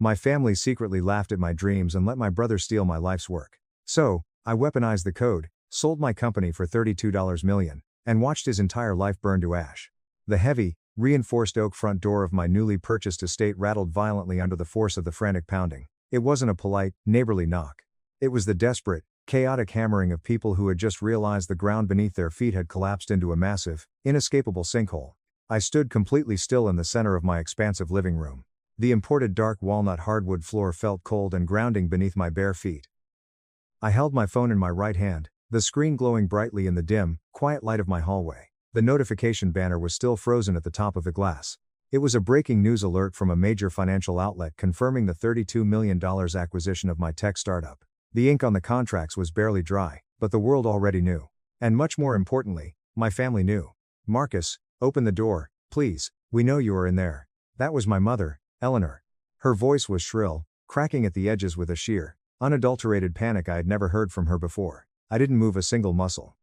My family secretly laughed at my dreams and let my brother steal my life's work. So, I weaponized the code, sold my company for $32 million, and watched his entire life burn to ash. The heavy, reinforced oak front door of my newly purchased estate rattled violently under the force of the frantic pounding. It wasn't a polite, neighborly knock. It was the desperate, chaotic hammering of people who had just realized the ground beneath their feet had collapsed into a massive, inescapable sinkhole. I stood completely still in the center of my expansive living room. The imported dark walnut hardwood floor felt cold and grounding beneath my bare feet. I held my phone in my right hand, the screen glowing brightly in the dim, quiet light of my hallway. The notification banner was still frozen at the top of the glass. It was a breaking news alert from a major financial outlet confirming the $32 million acquisition of my tech startup. The ink on the contracts was barely dry, but the world already knew. And much more importantly, my family knew. "Marcus, open the door, please, we know you are in there." That was my mother, Eleanor. Her voice was shrill, cracking at the edges with a sheer, unadulterated panic I had never heard from her before. I didn't move a single muscle.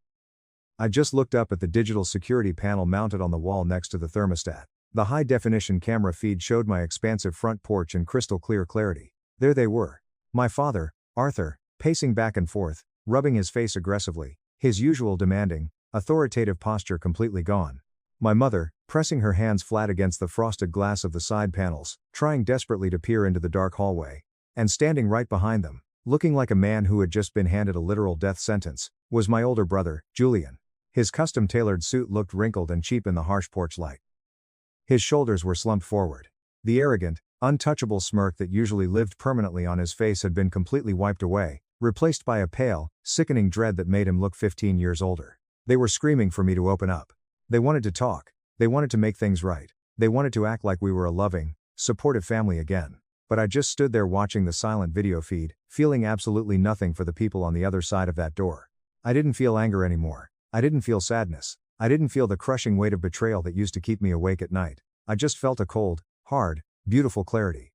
I just looked up at the digital security panel mounted on the wall next to the thermostat. The high-definition camera feed showed my expansive front porch in crystal-clear clarity. There they were. My father, Arthur, pacing back and forth, rubbing his face aggressively, his usual demanding, authoritative posture completely gone. My mother, pressing her hands flat against the frosted glass of the side panels, trying desperately to peer into the dark hallway. And standing right behind them, looking like a man who had just been handed a literal death sentence, was my older brother, Julian. His custom-tailored suit looked wrinkled and cheap in the harsh porch light. His shoulders were slumped forward. The arrogant, untouchable smirk that usually lived permanently on his face had been completely wiped away, replaced by a pale, sickening dread that made him look 15 years older. They were screaming for me to open up. They wanted to talk. They wanted to make things right. They wanted to act like we were a loving, supportive family again. But I just stood there watching the silent video feed, feeling absolutely nothing for the people on the other side of that door. I didn't feel anger anymore. I didn't feel sadness. I didn't feel the crushing weight of betrayal that used to keep me awake at night. I just felt a cold, hard, beautiful clarity.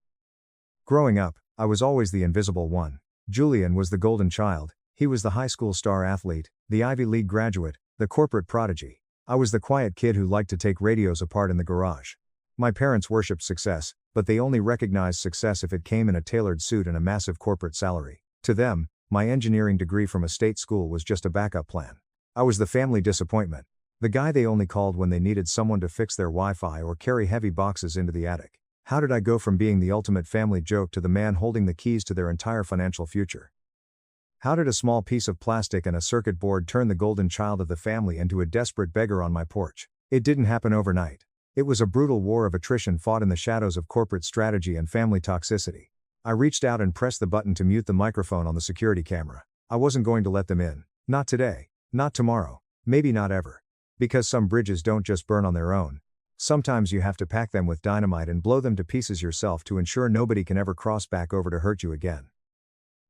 Growing up, I was always the invisible one. Julian was the golden child. He was the high school star athlete, the Ivy League graduate, the corporate prodigy. I was the quiet kid who liked to take radios apart in the garage. My parents worshipped success, but they only recognized success if it came in a tailored suit and a massive corporate salary. To them, my engineering degree from a state school was just a backup plan. I was the family disappointment. The guy they only called when they needed someone to fix their Wi-Fi or carry heavy boxes into the attic. How did I go from being the ultimate family joke to the man holding the keys to their entire financial future? How did a small piece of plastic and a circuit board turn the golden child of the family into a desperate beggar on my porch? It didn't happen overnight. It was a brutal war of attrition fought in the shadows of corporate strategy and family toxicity. I reached out and pressed the button to mute the microphone on the security camera. I wasn't going to let them in. Not today. Not tomorrow. Maybe not ever. Because some bridges don't just burn on their own. Sometimes you have to pack them with dynamite and blow them to pieces yourself to ensure nobody can ever cross back over to hurt you again.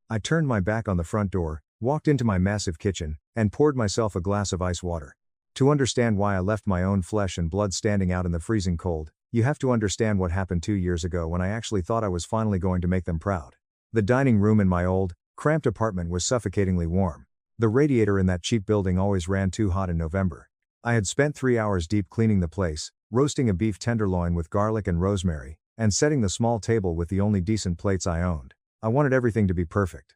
I turned my back on the front door, walked into my massive kitchen, and poured myself a glass of ice water. To understand why I left my own flesh and blood standing out in the freezing cold, you have to understand what happened 2 years ago when I actually thought I was finally going to make them proud. The dining room in my old, cramped apartment was suffocatingly warm. The radiator in that cheap building always ran too hot in November. I had spent 3 hours deep cleaning the place, roasting a beef tenderloin with garlic and rosemary, and setting the small table with the only decent plates I owned. I wanted everything to be perfect.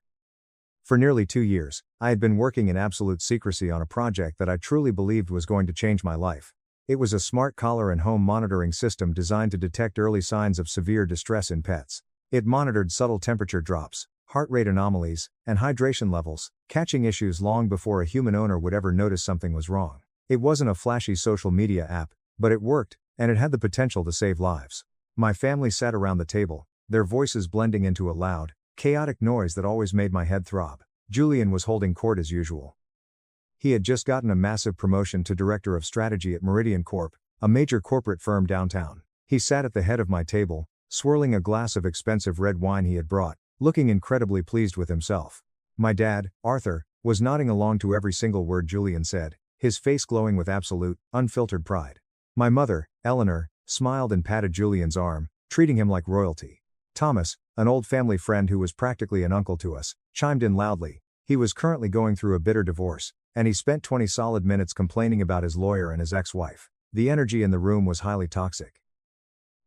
For nearly 2 years, I had been working in absolute secrecy on a project that I truly believed was going to change my life. It was a smart collar and home monitoring system designed to detect early signs of severe distress in pets. It monitored subtle temperature drops, heart rate anomalies, and hydration levels, catching issues long before a human owner would ever notice something was wrong. It wasn't a flashy social media app, but it worked, and it had the potential to save lives. My family sat around the table, their voices blending into a loud, chaotic noise that always made my head throb. Julian was holding court as usual. He had just gotten a massive promotion to Director of Strategy at Meridian Corp, a major corporate firm downtown. He sat at the head of my table, swirling a glass of expensive red wine he had brought, looking incredibly pleased with himself. My dad, Arthur, was nodding along to every single word Julian said, his face glowing with absolute, unfiltered pride. My mother, Eleanor, smiled and patted Julian's arm, treating him like royalty. Thomas, an old family friend who was practically an uncle to us, chimed in loudly. He was currently going through a bitter divorce, and he spent 20 solid minutes complaining about his lawyer and his ex-wife. The energy in the room was highly toxic.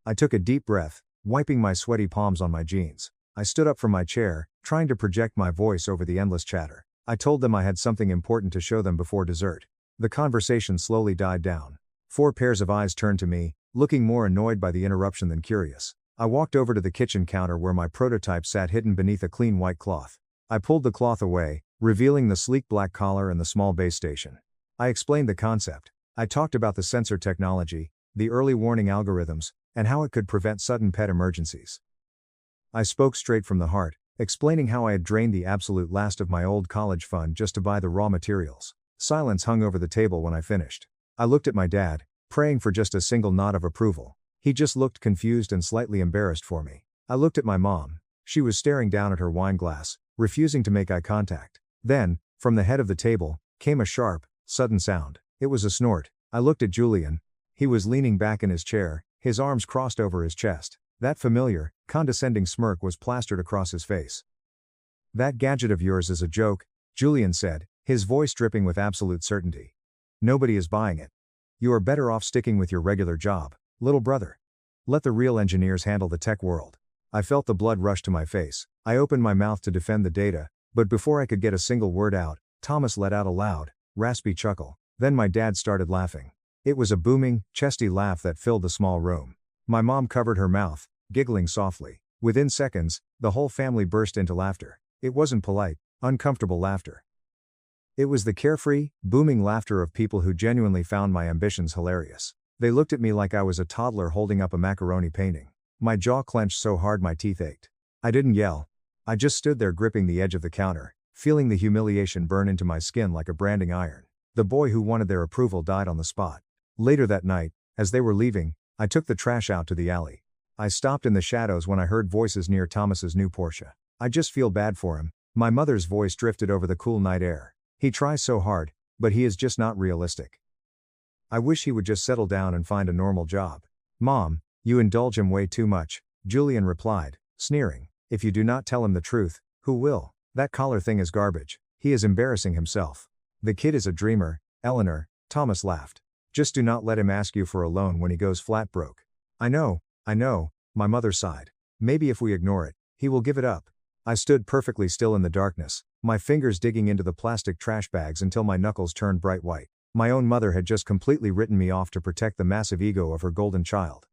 I took a deep breath, wiping my sweaty palms on my jeans. I stood up from my chair, trying to project my voice over the endless chatter. I told them I had something important to show them before dessert. The conversation slowly died down. 4 pairs of eyes turned to me, looking more annoyed by the interruption than curious. I walked over to the kitchen counter where my prototype sat hidden beneath a clean white cloth. I pulled the cloth away, revealing the sleek black collar and the small base station. I explained the concept. I talked about the sensor technology, the early warning algorithms, and how it could prevent sudden pet emergencies. I spoke straight from the heart, explaining how I had drained the absolute last of my old college fund just to buy the raw materials. Silence hung over the table when I finished. I looked at my dad, praying for just a single nod of approval. He just looked confused and slightly embarrassed for me. I looked at my mom. She was staring down at her wine glass, refusing to make eye contact. Then, from the head of the table, came a sharp, sudden sound. It was a snort. I looked at Julian. He was leaning back in his chair, his arms crossed over his chest. That familiar, condescending smirk was plastered across his face. "That gadget of yours is a joke," Julian said, his voice dripping with absolute certainty. "Nobody is buying it. You are better off sticking with your regular job, little brother. Let the real engineers handle the tech world." I felt the blood rush to my face. I opened my mouth to defend the data, but before I could get a single word out, Thomas let out a loud, raspy chuckle. Then my dad started laughing. It was a booming, chesty laugh that filled the small room. My mom covered her mouth, giggling softly. Within seconds, the whole family burst into laughter. It wasn't polite, uncomfortable laughter. It was the carefree, booming laughter of people who genuinely found my ambitions hilarious. They looked at me like I was a toddler holding up a macaroni painting. My jaw clenched so hard my teeth ached. I didn't yell. I just stood there gripping the edge of the counter, feeling the humiliation burn into my skin like a branding iron. The boy who wanted their approval died on the spot. Later that night, as they were leaving, I took the trash out to the alley. I stopped in the shadows when I heard voices near Thomas's new Porsche. I just feel bad for him. My mother's voice drifted over the cool night air. He tries so hard, but he is just not realistic. I wish he would just settle down and find a normal job. Mom, you indulge him way too much, Julian replied, sneering. If you do not tell him the truth, who will? That collar thing is garbage. He is embarrassing himself. The kid is a dreamer, Eleanor, Thomas laughed. Just do not let him ask you for a loan when he goes flat broke. I know, my mother sighed. Maybe if we ignore it, he will give it up. I stood perfectly still in the darkness, my fingers digging into the plastic trash bags until my knuckles turned bright white. My own mother had just completely written me off to protect the massive ego of her golden child.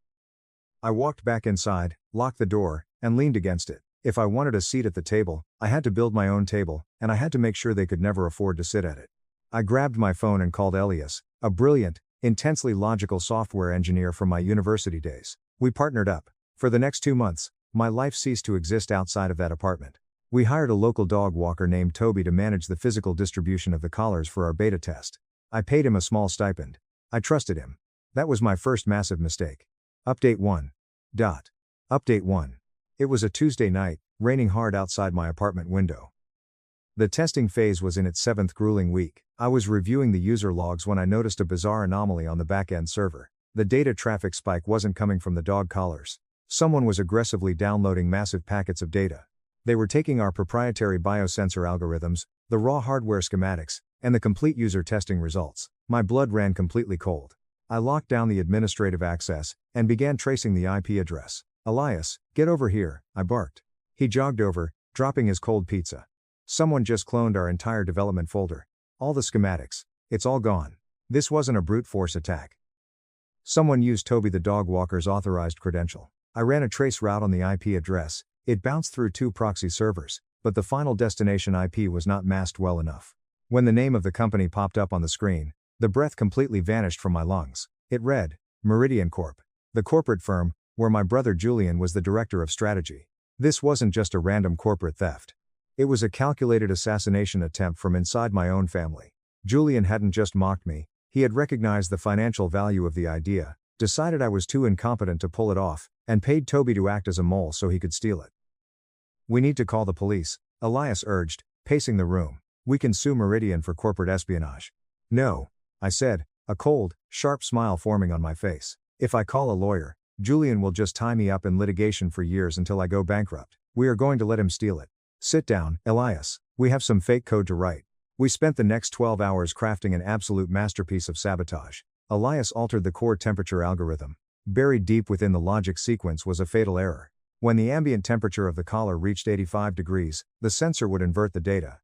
I walked back inside, locked the door, and leaned against it. If I wanted a seat at the table, I had to build my own table, and I had to make sure they could never afford to sit at it. I grabbed my phone and called Elias, a brilliant, intensely logical software engineer from my university days. We partnered up. For the next 2 months, my life ceased to exist outside of that apartment. We hired a local dog walker named Toby to manage the physical distribution of the collars for our beta test. I paid him a small stipend. I trusted him. That was my first massive mistake. Update 1. Update 1. It was a Tuesday night, raining hard outside my apartment window. The testing phase was in its 7th grueling week. I was reviewing the user logs when I noticed a bizarre anomaly on the back-end server. The data traffic spike wasn't coming from the dog collars. Someone was aggressively downloading massive packets of data. They were taking our proprietary biosensor algorithms, the raw hardware schematics, and the complete user testing results. My blood ran completely cold. I locked down the administrative access, and began tracing the IP address. Elias, get over here, I barked. He jogged over, dropping his cold pizza. Someone just cloned our entire development folder. All the schematics. It's all gone. This wasn't a brute force attack. Someone used Toby the dog walker's authorized credential. I ran a trace route on the IP address. It bounced through 2 proxy servers, but the final destination IP was not masked well enough. When the name of the company popped up on the screen, the breath completely vanished from my lungs. It read, Meridian Corp, the corporate firm, where my brother Julian was the director of strategy. This wasn't just a random corporate theft. It was a calculated assassination attempt from inside my own family. Julian hadn't just mocked me, he had recognized the financial value of the idea, decided I was too incompetent to pull it off, and paid Toby to act as a mole so he could steal it. We need to call the police, Elias urged, pacing the room. We can sue Meridian for corporate espionage. No, I said, a cold, sharp smile forming on my face. If I call a lawyer, Julian will just tie me up in litigation for years until I go bankrupt. We are going to let him steal it. Sit down, Elias. We have some fake code to write. We spent the next 12 hours crafting an absolute masterpiece of sabotage. Elias altered the core temperature algorithm. Buried deep within the logic sequence was a fatal error. When the ambient temperature of the collar reached 85 degrees, the sensor would invert the data.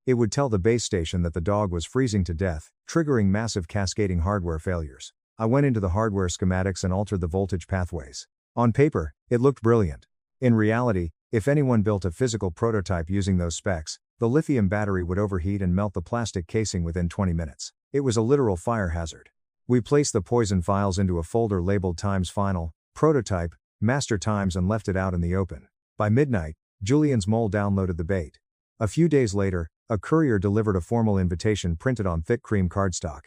It would tell the base station that the dog was freezing to death, triggering massive cascading hardware failures. I went into the hardware schematics and altered the voltage pathways. On paper, it looked brilliant. In reality, if anyone built a physical prototype using those specs, the lithium battery would overheat and melt the plastic casing within 20 minutes. It was a literal fire hazard. We placed the poison files into a folder labeled Times Final, Prototype, Master Times and left it out in the open. By midnight, Julian's mole downloaded the bait. A few days later, a courier delivered a formal invitation printed on thick cream cardstock.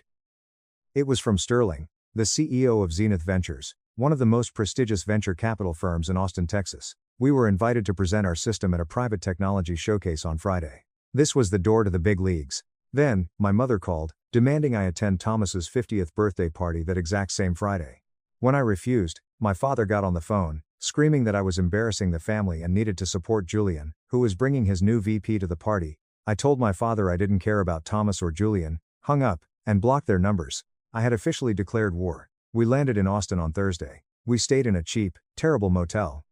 It was from Sterling, the CEO of Zenith Ventures, one of the most prestigious venture capital firms in Austin, Texas. We were invited to present our system at a private technology showcase on Friday. This was the door to the big leagues. Then, my mother called, demanding I attend Thomas's 50th birthday party that exact same Friday. When I refused, my father got on the phone, screaming that I was embarrassing the family and needed to support Julian, who was bringing his new VP to the party. I told my father I didn't care about Thomas or Julian, hung up, and blocked their numbers. I had officially declared war. We landed in Austin on Thursday. We stayed in a cheap, terrible motel.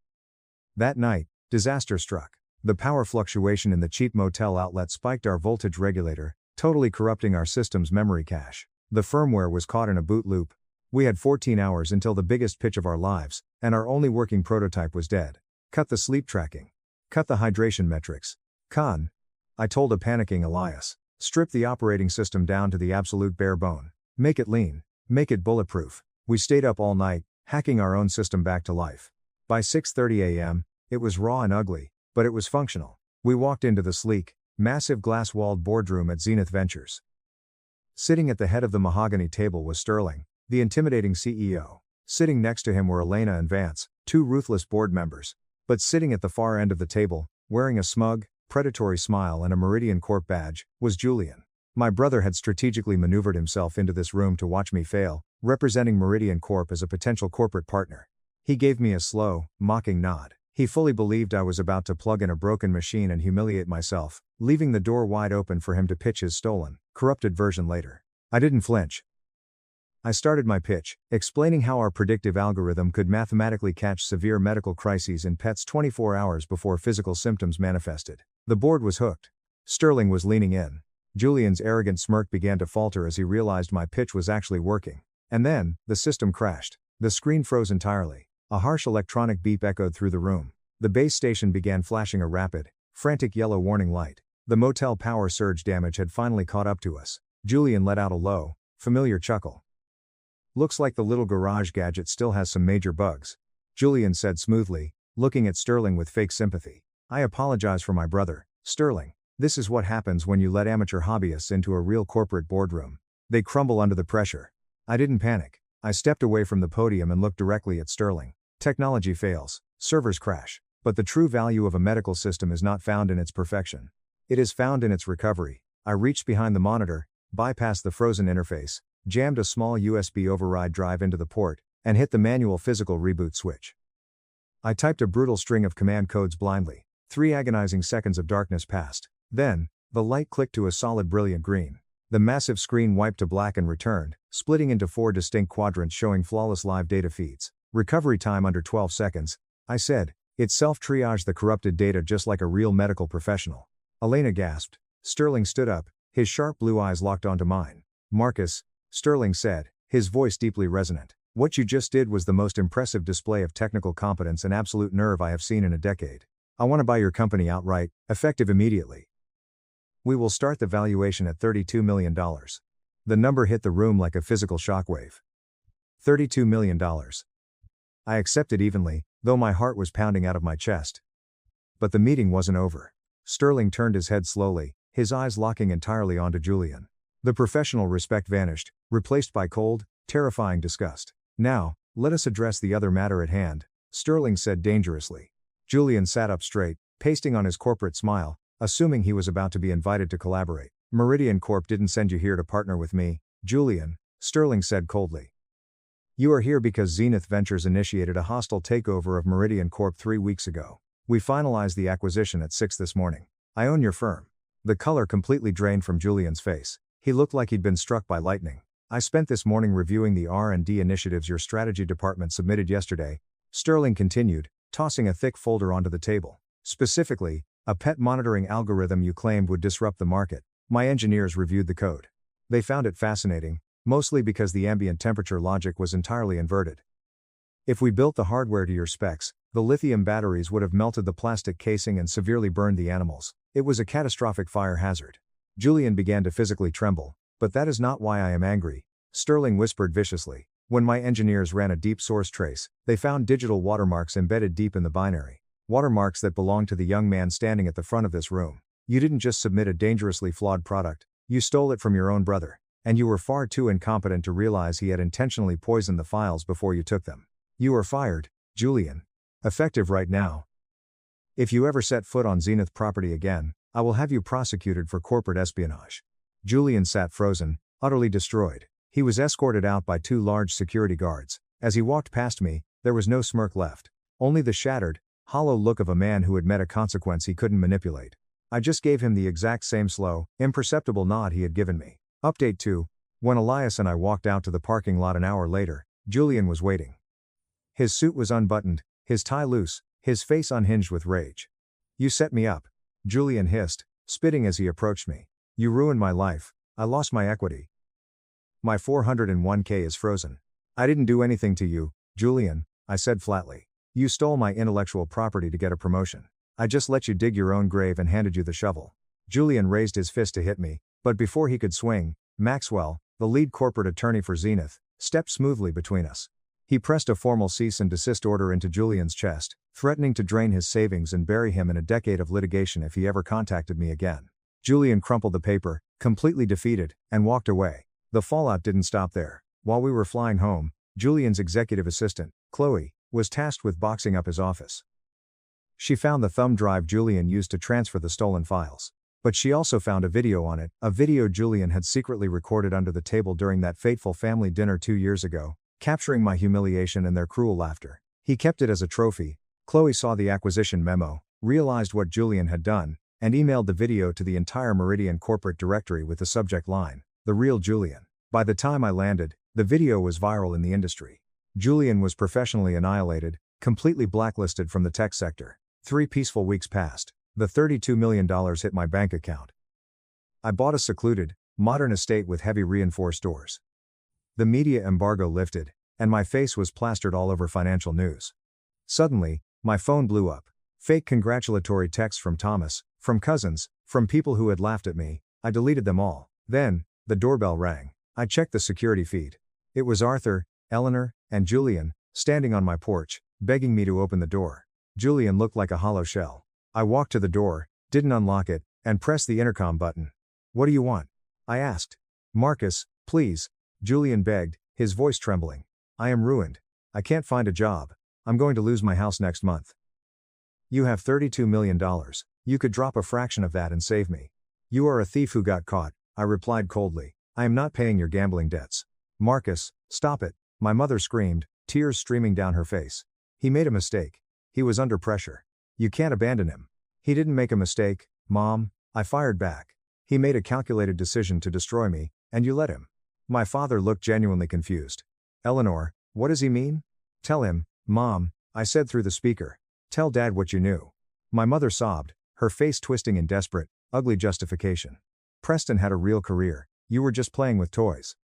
That night, disaster struck. The power fluctuation in the cheap motel outlet spiked our voltage regulator, totally corrupting our system's memory cache. The firmware was caught in a boot loop. We had 14 hours until the biggest pitch of our lives, and our only working prototype was dead. Cut the sleep tracking. Cut the hydration metrics. Con. I told a panicking Elias. Strip the operating system down to the absolute bare bone. Make it lean. Make it bulletproof. We stayed up all night, hacking our own system back to life. By 6:30 a.m., it was raw and ugly, but it was functional. We walked into the sleek, massive glass-walled boardroom at Zenith Ventures. Sitting at the head of the mahogany table was Sterling, the intimidating CEO. Sitting next to him were Elena and Vance, two ruthless board members. But sitting at the far end of the table, wearing a smug, predatory smile and a Meridian Corp badge, was Julian. My brother had strategically maneuvered himself into this room to watch me fail, representing Meridian Corp as a potential corporate partner. He gave me a slow, mocking nod. He fully believed I was about to plug in a broken machine and humiliate myself, leaving the door wide open for him to pitch his stolen, corrupted version later. I didn't flinch. I started my pitch, explaining how our predictive algorithm could mathematically catch severe medical crises in pets 24 hours before physical symptoms manifested. The board was hooked. Sterling was leaning in. Julian's arrogant smirk began to falter as he realized my pitch was actually working. And then, the system crashed. The screen froze entirely. A harsh electronic beep echoed through the room. The base station began flashing a rapid, frantic yellow warning light. The motel power surge damage had finally caught up to us. Julian let out a low, familiar chuckle. Looks like the little garage gadget still has some major bugs. Julian said smoothly, looking at Sterling with fake sympathy. I apologize for my brother, Sterling. This is what happens when you let amateur hobbyists into a real corporate boardroom. They crumble under the pressure. I didn't panic. I stepped away from the podium and looked directly at Sterling. Technology fails, servers crash, but the true value of a medical system is not found in its perfection. It is found in its recovery. I reached behind the monitor, bypassed the frozen interface, jammed a small USB override drive into the port, and hit the manual physical reboot switch. I typed a brutal string of command codes blindly. 3 agonizing seconds of darkness passed. Then, the light clicked to a solid brilliant green. The massive screen wiped to black and returned, splitting into 4 distinct quadrants showing flawless live data feeds. Recovery time under 12 seconds, I said. It self-triaged the corrupted data just like a real medical professional. Elena gasped. Sterling stood up, his sharp blue eyes locked onto mine. Marcus, Sterling said, his voice deeply resonant. What you just did was the most impressive display of technical competence and absolute nerve I have seen in a decade. I want to buy your company outright, effective immediately. We will start the valuation at $32 million. The number hit the room like a physical shockwave. $32 million. I accepted evenly, though my heart was pounding out of my chest. But the meeting wasn't over. Sterling turned his head slowly, his eyes locking entirely onto Julian. The professional respect vanished, replaced by cold, terrifying disgust. Now, let us address the other matter at hand, Sterling said dangerously. Julian sat up straight, pasting on his corporate smile, assuming he was about to be invited to collaborate. Meridian Corp didn't send you here to partner with me, Julian, Sterling said coldly. You are here because Zenith Ventures initiated a hostile takeover of Meridian Corp 3 weeks ago. We finalized the acquisition at 6 this morning. I own your firm. The color completely drained from Julian's face. He looked like he'd been struck by lightning. I spent this morning reviewing the R&D initiatives your strategy department submitted yesterday, Sterling continued, tossing a thick folder onto the table. Specifically, a pet monitoring algorithm you claimed would disrupt the market. My engineers reviewed the code. They found it fascinating, mostly because the ambient temperature logic was entirely inverted. If we built the hardware to your specs, the lithium batteries would have melted the plastic casing and severely burned the animals. It was a catastrophic fire hazard. Julian began to physically tremble. But that is not why I am angry, Sterling whispered viciously. When my engineers ran a deep source trace, they found digital watermarks embedded deep in the binary. Watermarks that belonged to the young man standing at the front of this room. You didn't just submit a dangerously flawed product, you stole it from your own brother. And you were far too incompetent to realize he had intentionally poisoned the files before you took them. You are fired, Julian. Effective right now. If you ever set foot on Zenith property again, I will have you prosecuted for corporate espionage. Julian sat frozen, utterly destroyed. He was escorted out by 2 large security guards. As he walked past me, there was no smirk left. Only the shattered, hollow look of a man who had met a consequence he couldn't manipulate. I just gave him the exact same slow, imperceptible nod he had given me. Update 2. When Elias and I walked out to the parking lot an hour later, Julian was waiting. His suit was unbuttoned, his tie loose, his face unhinged with rage. You set me up, Julian hissed, spitting as he approached me. You ruined my life, I lost my equity. My 401k is frozen. I didn't do anything to you, Julian, I said flatly. You stole my intellectual property to get a promotion. I just let you dig your own grave and handed you the shovel. Julian raised his fist to hit me, but before he could swing, Maxwell, the lead corporate attorney for Zenith, stepped smoothly between us. He pressed a formal cease and desist order into Julian's chest, threatening to drain his savings and bury him in a decade of litigation if he ever contacted me again. Julian crumpled the paper, completely defeated, and walked away. The fallout didn't stop there. While we were flying home, Julian's executive assistant, Chloe, was tasked with boxing up his office. She found the thumb drive Julian used to transfer the stolen files. But she also found a video on it, a video Julian had secretly recorded under the table during that fateful family dinner 2 years ago, capturing my humiliation and their cruel laughter. He kept it as a trophy. Chloe saw the acquisition memo, realized what Julian had done, and emailed the video to the entire Meridian corporate directory with the subject line, "The real Julian." By the time I landed, the video was viral in the industry. Julian was professionally annihilated, completely blacklisted from the tech sector. 3 peaceful weeks passed. The $32 million hit my bank account. I bought a secluded, modern estate with heavy reinforced doors. The media embargo lifted, and my face was plastered all over financial news. Suddenly, my phone blew up. Fake congratulatory texts from Thomas, from cousins, from people who had laughed at me. I deleted them all. Then, the doorbell rang. I checked the security feed. It was Arthur, Eleanor, and Julian, standing on my porch, begging me to open the door. Julian looked like a hollow shell. I walked to the door, didn't unlock it, and pressed the intercom button. "What do you want?" I asked. "Marcus, please," Julian begged, his voice trembling. "I am ruined. I can't find a job. I'm going to lose my house next month." "You have $32 million. You could drop a fraction of that and save me." "You are a thief who got caught," I replied coldly. "I am not paying your gambling debts." "Marcus, stop it," my mother screamed, tears streaming down her face. "He made a mistake. He was under pressure. You can't abandon him." "He didn't make a mistake, Mom," I fired back. "He made a calculated decision to destroy me, and you let him." My father looked genuinely confused. "Eleanor, what does he mean?" "Tell him, Mom," I said through the speaker. "Tell Dad what you knew." My mother sobbed, her face twisting in desperate, ugly justification. "Preston had a real career. You were just playing with toys."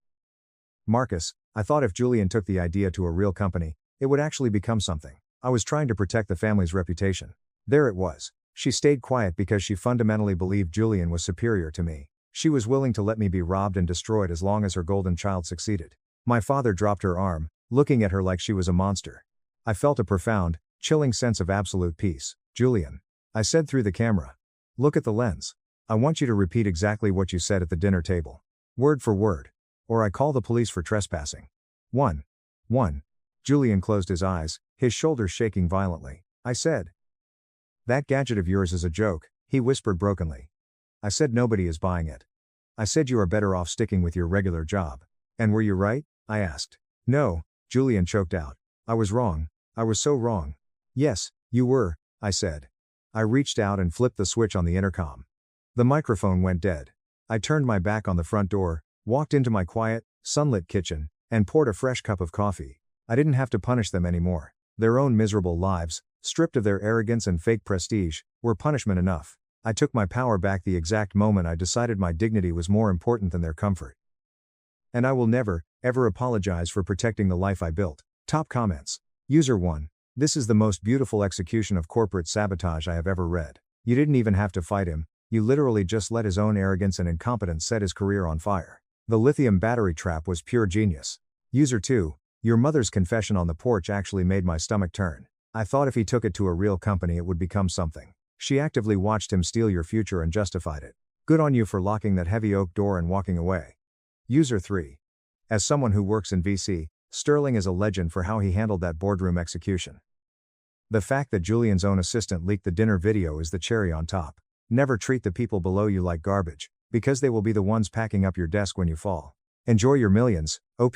"Marcus, I thought if Julian took the idea to a real company, it would actually become something. I was trying to protect the family's reputation." There it was. She stayed quiet because she fundamentally believed Julian was superior to me. She was willing to let me be robbed and destroyed as long as her golden child succeeded. My father dropped her arm, looking at her like she was a monster. I felt a profound, chilling sense of absolute peace. "Julian," I said through the camera. "Look at the lens. I want you to repeat exactly what you said at the dinner table. Word for word. Or I call the police for trespassing." 1. Julian closed his eyes, his shoulders shaking violently. I said, "That gadget of yours is a joke," he whispered brokenly. I said, "Nobody is buying it." I said, "You are better off sticking with your regular job." "And were you right?" I asked. "No," Julian choked out. "I was wrong. I was so wrong." "Yes, you were," I said. I reached out and flipped the switch on the intercom. The microphone went dead. I turned my back on the front door, Walked into my quiet, sunlit kitchen, and poured a fresh cup of coffee. I didn't have to punish them anymore. Their own miserable lives, stripped of their arrogance and fake prestige, were punishment enough. I took my power back the exact moment I decided my dignity was more important than their comfort. And I will never, ever apologize for protecting the life I built. Top comments. User 1. This is the most beautiful execution of corporate sabotage I have ever read. You didn't even have to fight him, you literally just let his own arrogance and incompetence set his career on fire. The lithium battery trap was pure genius. User 2. Your mother's confession on the porch actually made my stomach turn. I thought if he took it to a real company it would become something. She actively watched him steal your future and justified it. Good on you for locking that heavy oak door and walking away. User 3. As someone who works in VC, Sterling is a legend for how he handled that boardroom execution. The fact that Julian's own assistant leaked the dinner video is the cherry on top. Never treat the people below you like garbage, because they will be the ones packing up your desk when you fall. Enjoy your millions, OP.